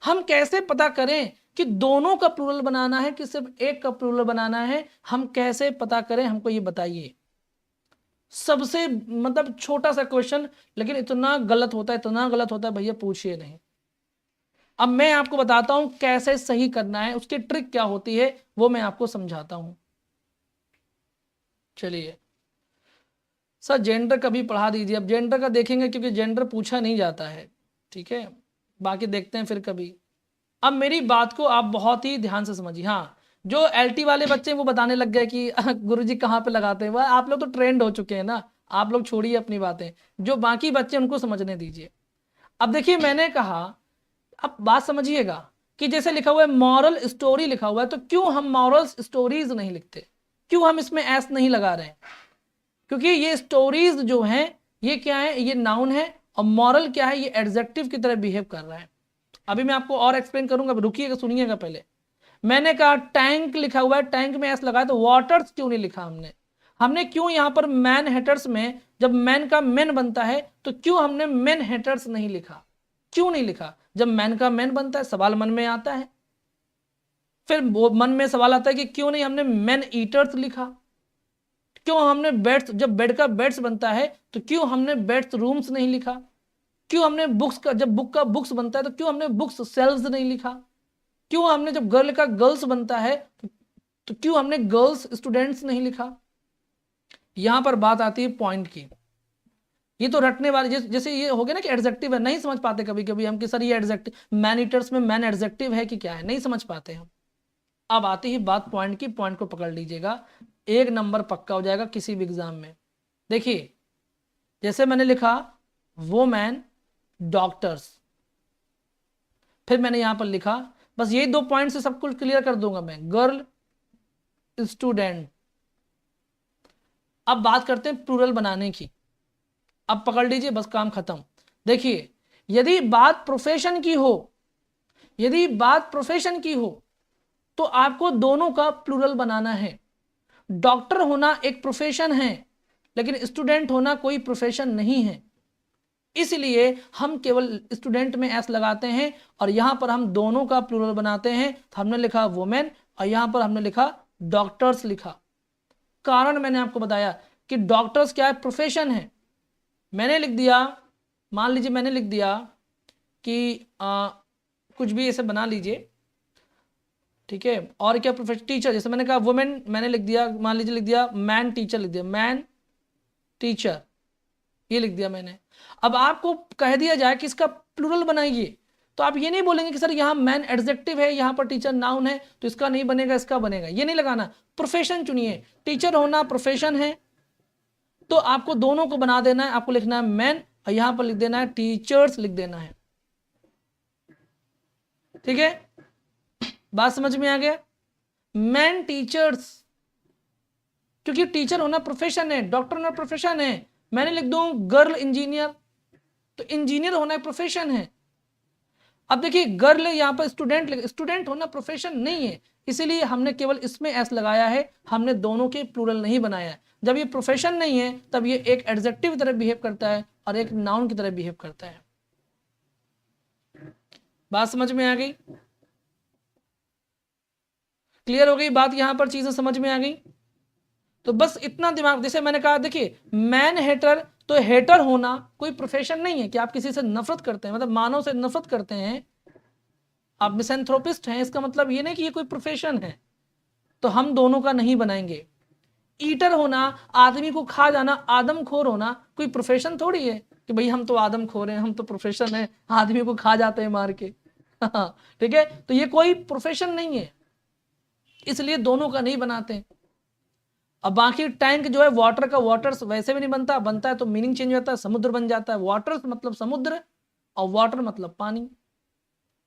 हम कैसे पता करें कि दोनों का प्लूरल बनाना है कि सिर्फ एक का प्लूरल बनाना है, हम कैसे पता करें, हमको ये बताइए। सबसे मतलब छोटा सा क्वेश्चन, लेकिन इतना गलत होता है, इतना गलत होता है भैया पूछिए नहीं। अब मैं आपको बताता हूं कैसे सही करना है, उसकी ट्रिक क्या होती है वो मैं आपको समझाता हूं। चलिए सर जेंडर का भी पढ़ा दीजिए। अब जेंडर का देखेंगे क्योंकि जेंडर पूछा नहीं जाता है, ठीक है, बाकी देखते हैं फिर कभी। अब मेरी बात को आप बहुत ही ध्यान से समझिए। हाँ जो एलटी वाले बच्चे वो बताने लग गए कि गुरुजी कहाँ पे लगाते हैं, वह आप लोग तो ट्रेंड हो चुके हैं ना, आप लोग छोड़िए अपनी बातें, जो बाकी बच्चे उनको समझने दीजिए। अब देखिए मैंने कहा, अब बात समझिएगा कि जैसे लिखा हुआ है मॉरल स्टोरी लिखा हुआ है, तो क्यों हम मॉरल स्टोरीज नहीं लिखते, क्यों हम इसमें एस नहीं लगा रहे हैं? क्योंकि ये स्टोरीज जो हैं ये क्या है, ये नाउन है, और मॉरल क्या है, ये एडजेक्टिव की तरह बिहेव कर रहा है। अभी मैं आपको और एक्सप्लेन करूंगा, रुकिएगा सुनिएगा। पहले मैंने कहा टैंक लिखा हुआ है, टैंक में एस लगाया, तो वाटर्स क्यों नहीं लिखा हमने? हमने क्यों यहां पर मैन हेटर्स में, जब मैन का मैन बनता है तो क्यों हमने मैन हेटर्स नहीं लिखा? क्यों नहीं लिखा? जब मैन का मैन बनता है सवाल मन में आता है, फिर वो मन में सवाल आता है कि क्यों नहीं हमने मैन ईटर्स लिखा, क्यों हमने बेड्स, जब बेड का बेड्स बनता है तो क्यों हमने बेड्स रूम्स नहीं लिखा, क्यों हमने बुक्स का, जब बुक का बुक्स बनता है तो क्यों हमने बुक्स सेल्स नहीं लिखा, क्यों हमने जब गर्ल का गर्ल्स बनता है तो क्यों हमने गर्ल्स स्टूडेंट्स नहीं लिखा? यहां पर बात आती है पॉइंट की। ये तो रटने वाले, जैसे ये हो गया ना कि एडजेक्टिव है, नहीं समझ पाते कभी कभी हम कि सर ये एडजेक्टिव मैन ईटर्स में मैन एडजेक्टिव है कि क्या है, नहीं समझ पाते हम। अब आती ही बात पॉइंट की, पॉइंट को पकड़ लीजिएगा, 1 नंबर पक्का हो जाएगा किसी भी एग्जाम में। देखिए जैसे मैंने लिखा वुमेन डॉक्टर्स, फिर मैंने यहां पर लिखा, बस यही 2 पॉइंट से सब कुछ क्लियर कर दूंगा मैं, गर्ल स्टूडेंट। अब बात करते हैं प्लूरल बनाने की, अब पकड़ लीजिए बस काम खत्म। देखिए यदि बात प्रोफेशन की हो, यदि बात प्रोफेशन की हो तो आपको दोनों का प्लूरल बनाना है। डॉक्टर होना एक प्रोफेशन है, लेकिन स्टूडेंट होना कोई प्रोफेशन नहीं है। इसलिए हम केवल स्टूडेंट में एस लगाते हैं और यहां पर हम दोनों का प्लूरल बनाते हैं। तो हमने लिखा वुमेन और यहां पर हमने लिखा डॉक्टर्स लिखा। कारण मैंने आपको बताया कि डॉक्टर्स क्या है, प्रोफेशन है। मैंने लिख दिया, मान लीजिए मैंने लिख दिया कि कुछ भी ऐसे बना लीजिए, ठीक है। और क्या प्रोफेशन, टीचर, जैसे मैंने कहा वुमेन, मैंने लिख दिया, मान लीजिए लिख दिया मैन टीचर, लिख दिया मैन टीचर, ये लिख दिया मैंने। अब आपको कह दिया जाए कि इसका प्लूरल बनाइए, तो आप ये नहीं बोलेंगे कि सर यहाँ मैन एडजेक्टिव है, यहाँ पर टीचर नाउन है, तो इसका नहीं बनेगा, इसका बनेगा, ये नहीं लगाना। प्रोफेशन चुनिए, टीचर होना प्रोफेशन है, तो आपको दोनों को बना देना है। आपको लिखना है मैन और यहां पर लिख देना है टीचर्स, लिख देना है। ठीक है, बात समझ में आ गया? मैन टीचर्स, क्योंकि टीचर होना प्रोफेशन है, डॉक्टर होना प्रोफेशन है। मैंने लिख दूं गर्ल इंजीनियर, तो इंजीनियर होना प्रोफेशन है। अब देखिए गर्ल यहां पर स्टूडेंट, स्टूडेंट होना प्रोफेशन नहीं है, इसीलिए हमने केवल इसमें एस लगाया है, हमने दोनों के प्लूरल नहीं बनाया है। जब ये प्रोफेशन नहीं है तब ये एक एडजेक्टिव की तरह बिहेव करता है और एक नाउन की तरह बिहेव करता है। बात समझ में आ गई? क्लियर हो गई बात? यहां पर चीजें समझ में आ गई? तो बस इतना दिमाग, जैसे मैंने कहा देखिए मैन हेटर, तो हेटर होना कोई प्रोफेशन नहीं है कि आप किसी से नफरत करते हैं, मतलब मानव से नफरत करते हैं, आप मिसैंथ्रोपिस्ट हैं, इसका मतलब ये नहीं कि ये कोई प्रोफेशन है, तो हम दोनों का नहीं बनाएंगे। ईटर होना, आदमी को खा जाना, आदमखोर होना कोई प्रोफेशन थोड़ी है कि भाई हम तो आदमखोर हैं, हम तो प्रोफेशन है, आदमी को खा जाते हैं मार के। ठीक है, तो ये कोई प्रोफेशन नहीं है, इसलिए दोनों का नहीं बनाते। अब बाकी टैंक जो है वाटर का, वाटर्स वैसे भी नहीं बनता, बनता है तो मीनिंग चेंज होता है, समुद्र बन जाता है। वाटर्स मतलब समुद्र और वाटर मतलब पानी।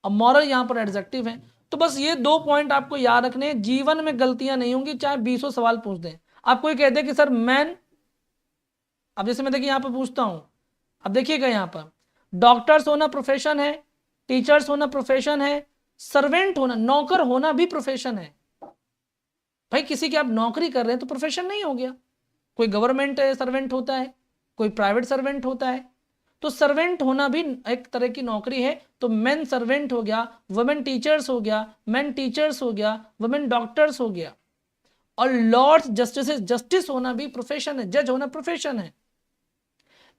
अब मॉरल यहां पर एडजेक्टिव है। तो बस ये 2 पॉइंट आपको याद रखने, जीवन में गलतियां नहीं होंगी, चाहे 20 सवाल पूछ दें। आपको ये कह दे कि सर मैन, अब जैसे मैं देखिए यहां पर पूछता हूं, अब देखिएगा यहां पर डॉक्टर्स होना प्रोफेशन है, टीचर्स होना प्रोफेशन है, सर्वेंट होना, नौकर होना भी प्रोफेशन है। भाई किसी की आप नौकरी कर रहे हैं तो प्रोफेशन नहीं हो गया? कोई गवर्नमेंट सर्वेंट होता है, कोई प्राइवेट सर्वेंट होता है, तो सर्वेंट होना भी एक तरह की नौकरी है। तो मेन सर्वेंट हो गया, वुमेन टीचर्स हो गया, मेन टीचर्स हो गया, वुमेन डॉक्टर्स हो गया। और लॉर्ड्स जस्टिस, जस्टिस होना भी प्रोफेशन है, जज होना प्रोफेशन है।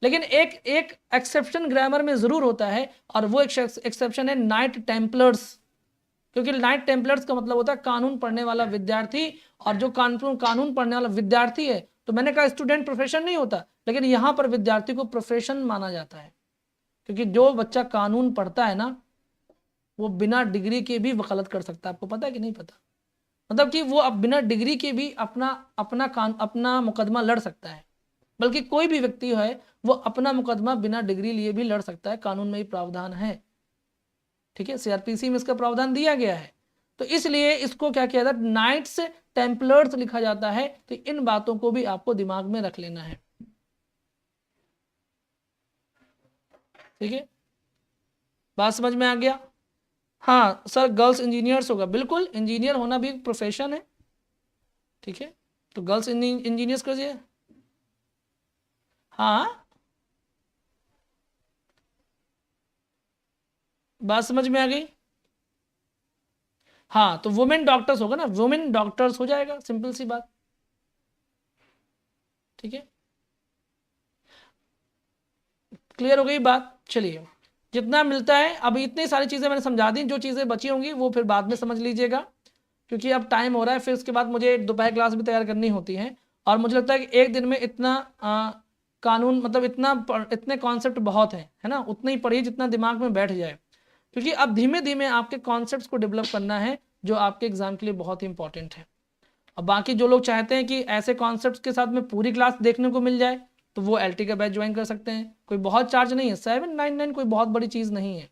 लेकिन एक एक्सेप्शन ग्रामर में जरूर होता है, और वो एक्सेप्शन है नाइट टेम्पलर्स, क्योंकि नाइट टेम्पलर्स का मतलब होता है कानून पढ़ने वाला विद्यार्थी, और जो कानून पढ़ने वाला विद्यार्थी है, तो मैंने कहा स्टूडेंट प्रोफेशन नहीं होता, लेकिन यहां पर विद्यार्थी को प्रोफेशन माना जाता है, क्योंकि जो बच्चा कानून पढ़ता है ना, वो बिना डिग्री के भी वकालत कर सकता है। आपको पता है कि नहीं पता? मतलब कि वो अब बिना डिग्री के भी अपना मुकदमा लड़ सकता है। बल्कि कोई भी व्यक्ति है वो अपना मुकदमा बिना डिग्री लिए भी लड़ सकता है, कानून में ही प्रावधान है। ठीक है, सीआरपीसी में इसका प्रावधान दिया गया है। तो इसलिए इसको क्या किया जाता है, नाइट्स टेम्पलर्स लिखा जाता है। तो इन बातों को भी आपको दिमाग में रख लेना है। ठीक है, बात समझ में आ गया? हाँ सर, गर्ल्स इंजीनियर्स होगा, बिल्कुल, इंजीनियर होना भी एक प्रोफेशन है। ठीक है, तो गर्ल्स इंजीनियर्स कर दिए। हाँ, बात समझ में आ गई? हाँ, तो वुमेन डॉक्टर्स होगा ना, वुमेन डॉक्टर्स हो जाएगा, सिंपल सी बात। ठीक है, क्लियर हो गई बात? चलिए, जितना मिलता है, अब इतनी सारी चीज़ें मैंने समझा दी, जो चीज़ें बची होंगी वो फिर बाद में समझ लीजिएगा, क्योंकि अब टाइम हो रहा है, फिर उसके बाद मुझे दोपहर क्लास भी तैयार करनी होती है। और मुझे लगता है कि एक दिन में इतना कानून, मतलब इतने कॉन्सेप्ट बहुत हैं, है ना, उतना ही पढ़िए जितना दिमाग में बैठ जाए, क्योंकि अब धीमे धीमे आपके कॉन्सेप्ट्स को डेवलप करना है, जो आपके एग्जाम के लिए बहुत ही इंपॉर्टेंट है। अब बाकी जो लोग चाहते हैं कि ऐसे कॉन्सेप्ट्स के साथ में पूरी क्लास देखने को मिल जाए, तो वो LT का बैच ज्वाइन कर सकते हैं। कोई बहुत चार्ज नहीं है, 799 कोई बहुत बड़ी चीज़ नहीं है,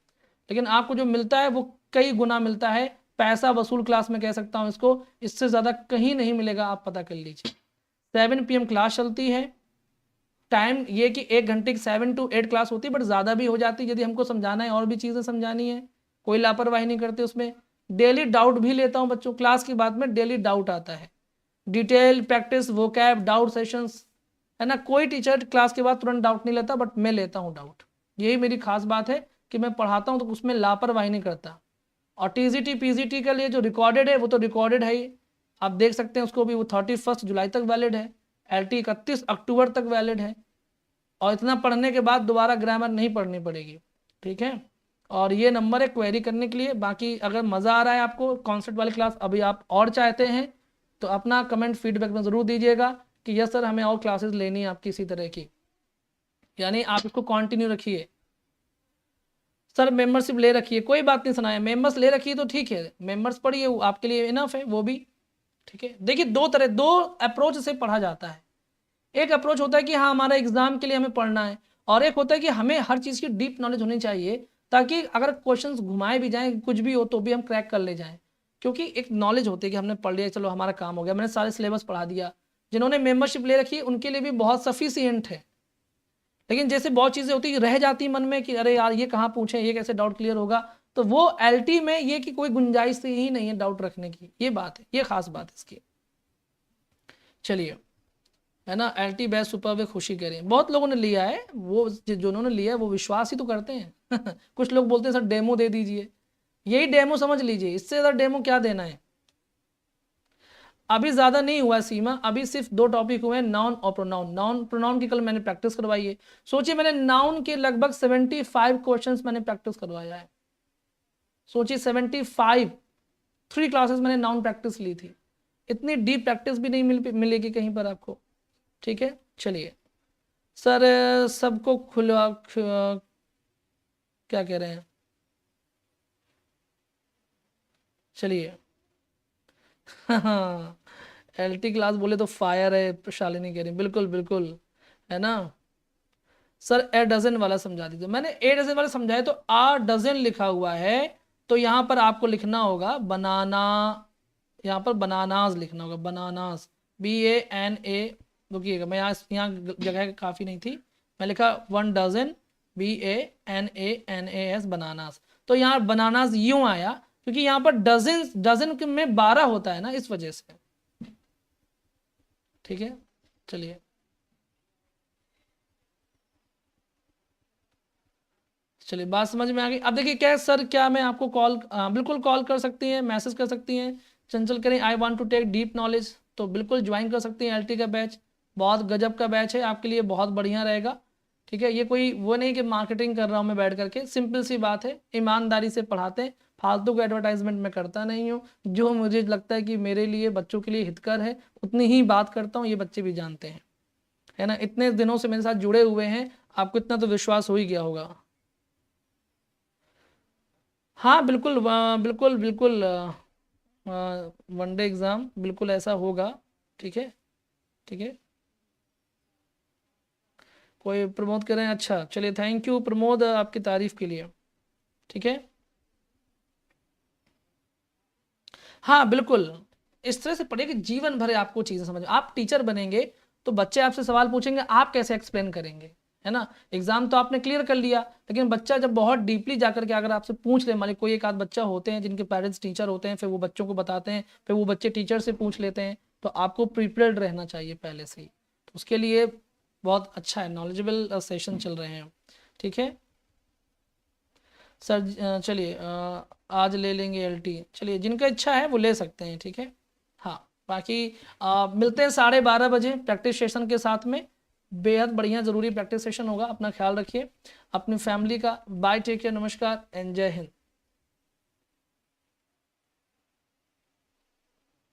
लेकिन आपको जो मिलता है वो कई गुना मिलता है। पैसा वसूल क्लास में कह सकता हूँ इसको, इससे ज़्यादा कहीं नहीं मिलेगा, आप पता कर लीजिए। 7 PM क्लास चलती है। टाइम ये कि 1 घंटे की 7 to 8 क्लास होती है, बट ज़्यादा भी हो जाती है यदि हमको समझाना है, और भी चीज़ें समझानी है, कोई लापरवाही नहीं करते उसमें। डेली डाउट भी लेता हूँ बच्चों, क्लास के बाद में डेली डाउट आता है, detail practice, vocab, doubt sessions, है ना। कोई टीचर क्लास के बाद तुरंत डाउट नहीं लेता, बट मैं लेता हूँ डाउट। यही मेरी खास बात है कि मैं पढ़ाता हूँ तो उसमें लापरवाही नहीं करता। और टीजीटी पीजीटी के लिए जो रिकॉर्डेड है वो तो रिकॉर्डेड है ही, आप देख सकते हैं उसको भी, वो 31 जुलाई तक वैलिड है। एलटी 31 अक्टूबर तक वैलिड है। और इतना पढ़ने के बाद दोबारा ग्रामर नहीं पढ़नी पड़ेगी, ठीक है। और ये नंबर है क्वेरी करने के लिए। बाकी अगर मज़ा आ रहा है आपको कॉन्सेप्ट वाली क्लास, अभी आप और चाहते हैं तो अपना कमेंट फीडबैक में ज़रूर दीजिएगा कि यस सर हमें और क्लासेस लेनी है आपकी इसी तरह की, यानी आप इसको कंटिन्यू रखिए। सर मेंबरशिप ले रखिए, कोई बात नहीं सुनाया, मेंबर्स ले रखिए तो ठीक है, मेंबर्स पढ़िए, आपके लिए इनफ है वो भी, ठीक है। देखिए दो अप्रोच से पढ़ा जाता है। एक अप्रोच होता है कि हाँ हमारा एग्जाम के लिए हमें पढ़ना है, और एक होता है कि हमें हर चीज़ की डीप नॉलेज होनी चाहिए ताकि अगर क्वेश्चंस घुमाए भी जाएं कुछ भी हो तो भी हम क्रैक कर ले जाएं, क्योंकि एक नॉलेज होती है कि हमने पढ़ लिया, चलो हमारा काम हो गया, मैंने सारे सिलेबस पढ़ा दिया। जिन्होंने मेंबरशिप ले रखी है उनके लिए भी बहुत सफिशियंट है। लेकिन जैसे बहुत चीज़ें होती है रह जाती मन में कि अरे यार ये कहाँ पूछें, ये कैसे डाउट क्लियर होगा, तो वो एलटी में ये कि कोई गुंजाइश ही नहीं है डाउट रखने की, ये बात है, ये खास बात है इसकी। चलिए, है ना, एलटी बैच सुपर वे खुशी करें, बहुत लोगों ने लिया है, वो जिन्होंने लिया है वो विश्वास ही तो करते हैं कुछ लोग बोलते हैं सर डेमो दे दीजिए, यही डेमो समझ लीजिए, इससे ज़्यादा डेमो क्या देना है। अभी ज़्यादा नहीं हुआ सीमा, अभी सिर्फ 2 टॉपिक हुए हैं, नाउन और प्रोनाउन। नाउन प्रोनाउन की कल मैंने प्रैक्टिस करवाई है। सोचिए मैंने नाउन के लगभग 75 क्वेश्चंस मैंने प्रैक्टिस करवाया है। सोचिए 75, 3 क्लासेस मैंने नाउन प्रैक्टिस ली थी। इतनी डीप प्रैक्टिस भी नहीं मिलेगी कहीं पर आपको, ठीक है। चलिए सर सबको खुला क्या कह रहे हैं, चलिए हाँ एलटी क्लास बोले तो फायर है, शालिनी कह रही, बिल्कुल बिल्कुल, है ना। सर ए डजन वाला समझा दीजिए, मैंने ए डजन वाला समझाया तो आ डजन लिखा हुआ है, तो यहाँ पर आपको लिखना होगा बनाना, यहाँ पर बनानास लिखना होगा, बनानास, BANA। रुकिएगा मैं यहाँ जगह काफ़ी नहीं थी, मैं लिखा 1 डजन BANANAS बनानास, तो यहाँ बनानास यूं आया क्योंकि यहाँ पर डजन डजन में 12 होता है ना, इस वजह से, ठीक है। चलिए चलिए बात समझ में आ गई। अब देखिए क्या सर, क्या मैं आपको कॉल, बिल्कुल कॉल कर सकती हैं, मैसेज कर सकती हैं, चंचल करें I want to take deep knowledge, तो बिल्कुल ज्वाइन कर सकती हैं एलटी का बैच, बहुत गजब का बैच है, आपके लिए बहुत बढ़िया रहेगा, ठीक है। ये कोई वो नहीं कि मार्केटिंग कर रहा हूँ मैं बैठ करके, सिंपल सी बात है, ईमानदारी से पढ़ाते हैं, फालतू का एडवर्टाइजमेंट मैं करता नहीं हूँ, जो मुझे लगता है कि मेरे लिए बच्चों के लिए हितकर है उतनी ही बात करता हूँ, ये बच्चे भी जानते हैं, है ना। इतने दिनों से मेरे साथ जुड़े हुए हैं, आपको इतना तो विश्वास हो ही गया होगा। हाँ बिल्कुल, बिल्कुल बिल्कुल, वनडे एग्ज़ाम बिल्कुल ऐसा होगा, ठीक है, ठीक है। कोई प्रमोद कर रहे हैं, अच्छा चलिए, थैंक यू प्रमोद आपकी तारीफ के लिए, ठीक है। हाँ बिल्कुल, इस तरह से पढ़िए कि जीवन भर आपको चीज़ें समझ, आप टीचर बनेंगे तो बच्चे आपसे सवाल पूछेंगे, आप कैसे एक्सप्लेन करेंगे, है ना। एग्जाम तो आपने क्लियर कर लिया, लेकिन बच्चा जब बहुत डीपली जाकर के अगर आपसे पूछ ले, मान ली कोई एक आध बच्चा होते हैं जिनके पेरेंट्स टीचर होते हैं, फिर वो बच्चों को बताते हैं, फिर वो बच्चे टीचर से पूछ लेते हैं, तो आपको प्रिपेयर्ड रहना चाहिए पहले से ही, तो उसके लिए बहुत अच्छा है, नॉलेजेबल सेशन चल रहे हैं, ठीक है सर। चलिए आज ले लेंगे एलटी, चलिए जिनका इच्छा है वो ले सकते हैं, ठीक है। हाँ बाकी मिलते हैं 12:30 बजे प्रैक्टिस सेशन के साथ में, बेहद बढ़िया ज़रूरी प्रैक्टिस सेशन होगा, अपना ख्याल रखिए, अपनी फैमिली का, बाय, टेक केयर, नमस्कार एंड जय हिंद।